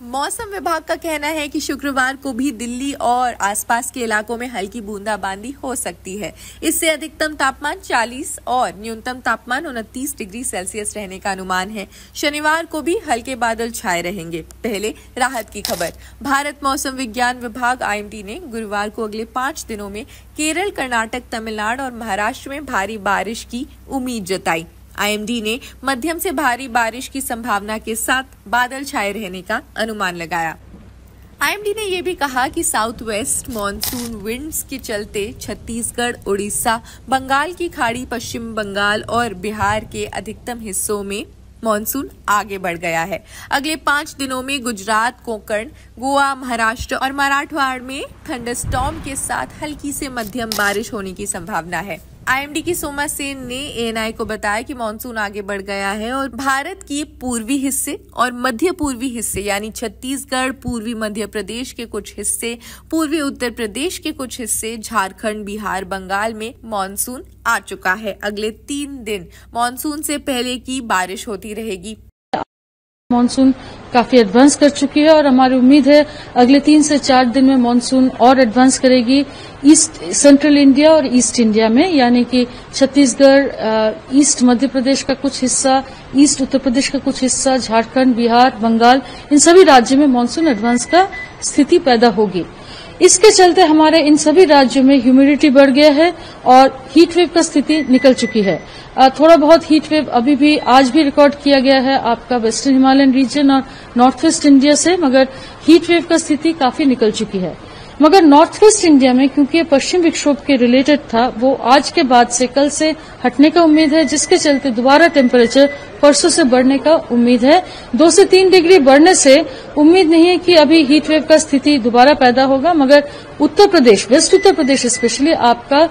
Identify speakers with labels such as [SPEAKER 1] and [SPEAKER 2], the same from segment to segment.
[SPEAKER 1] मौसम विभाग का कहना है कि शुक्रवार को भी दिल्ली और आसपास के इलाकों में हल्की बूंदाबांदी हो सकती है। इससे अधिकतम तापमान 40 और न्यूनतम तापमान 29 डिग्री सेल्सियस रहने का अनुमान है। शनिवार को भी हल्के बादल छाए रहेंगे। पहले राहत की खबर। भारत मौसम विज्ञान विभाग IMD ने गुरुवार को अगले 5 दिनों में केरल, कर्नाटक, तमिलनाडु और महाराष्ट्र में भारी बारिश की उम्मीद जताई। IMD ने मध्यम से भारी बारिश की संभावना के साथ बादल छाए रहने का अनुमान लगाया। IMD ने यह भी कहा कि साउथ वेस्ट मॉनसून विंड्स के चलते छत्तीसगढ़, उड़ीसा, बंगाल की खाड़ी, पश्चिम बंगाल और बिहार के अधिकतम हिस्सों में मॉनसून आगे बढ़ गया है। अगले 5 दिनों में गुजरात, कोंकण, गोवा, महाराष्ट्र और मराठवाड़ा में थंडरस्टॉर्म के साथ हल्की से मध्यम बारिश होने की संभावना है। IMD की सोमा सेन ने ANI को बताया कि मानसून आगे बढ़ गया है और भारत की पूर्वी हिस्से और मध्य पूर्वी हिस्से यानी छत्तीसगढ़, पूर्वी मध्य प्रदेश के कुछ हिस्से, पूर्वी उत्तर प्रदेश के कुछ हिस्से, झारखंड, बिहार, बंगाल में मानसून आ चुका है। अगले 3 दिन मानसून से पहले की बारिश होती रहेगी।
[SPEAKER 2] मानसून काफी एडवांस कर चुकी है और हमारी उम्मीद है अगले 3 से 4 दिन में मानसून और एडवांस करेगी ईस्ट सेंट्रल इंडिया और ईस्ट इंडिया में, यानी कि छत्तीसगढ़, ईस्ट मध्य प्रदेश का कुछ हिस्सा, ईस्ट उत्तर प्रदेश का कुछ हिस्सा, झारखंड, बिहार, बंगाल, इन सभी राज्यों में मानसून एडवांस का स्थिति पैदा होगी। इसके चलते हमारे इन सभी राज्यों में ह्यूमिडिटी बढ़ गया है और हीट वेव का स्थिति निकल चुकी है। थोड़ा बहुत हीट वेव अभी भी आज भी रिकॉर्ड किया गया है आपका वेस्टर्न हिमालयन रीजन और नॉर्थ वेस्ट इंडिया से, मगर हीट वेव का स्थिति काफी निकल चुकी है। मगर नॉर्थ वेस्ट इंडिया में क्योंकि ये पश्चिम विक्षोभ के रिलेटेड था, वो आज के बाद से कल से हटने का उम्मीद है, जिसके चलते दोबारा टेम्परेचर परसों से बढ़ने का उम्मीद है। 2 से 3 डिग्री बढ़ने से उम्मीद नहीं है कि अभी हीट वेव का स्थिति दोबारा पैदा होगा, मगर उत्तर प्रदेश, वेस्ट उत्तर प्रदेश स्पेशली आपका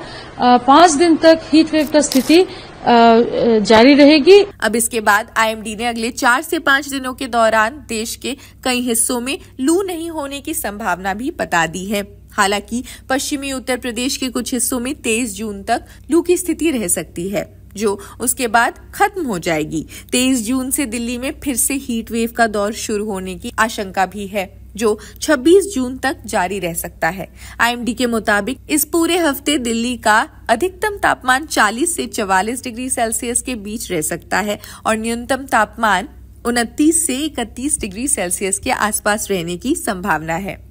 [SPEAKER 2] 5 दिन तक हीट वेव का स्थिति जारी रहेगी।
[SPEAKER 1] अब इसके बाद IMD ने अगले 4 से 5 दिनों के दौरान देश के कई हिस्सों में लू नहीं होने की संभावना भी बता दी है। हालांकि पश्चिमी उत्तर प्रदेश के कुछ हिस्सों में 23 जून तक लू की स्थिति रह सकती है, जो उसके बाद खत्म हो जाएगी। 23 जून से दिल्ली में फिर से हीट वेव का दौर शुरू होने की आशंका भी है, जो 26 जून तक जारी रह सकता है। IMD के मुताबिक इस पूरे हफ्ते दिल्ली का अधिकतम तापमान 40 से 44 डिग्री सेल्सियस के बीच रह सकता है और न्यूनतम तापमान 29 से 31 डिग्री सेल्सियस के आसपास रहने की संभावना है।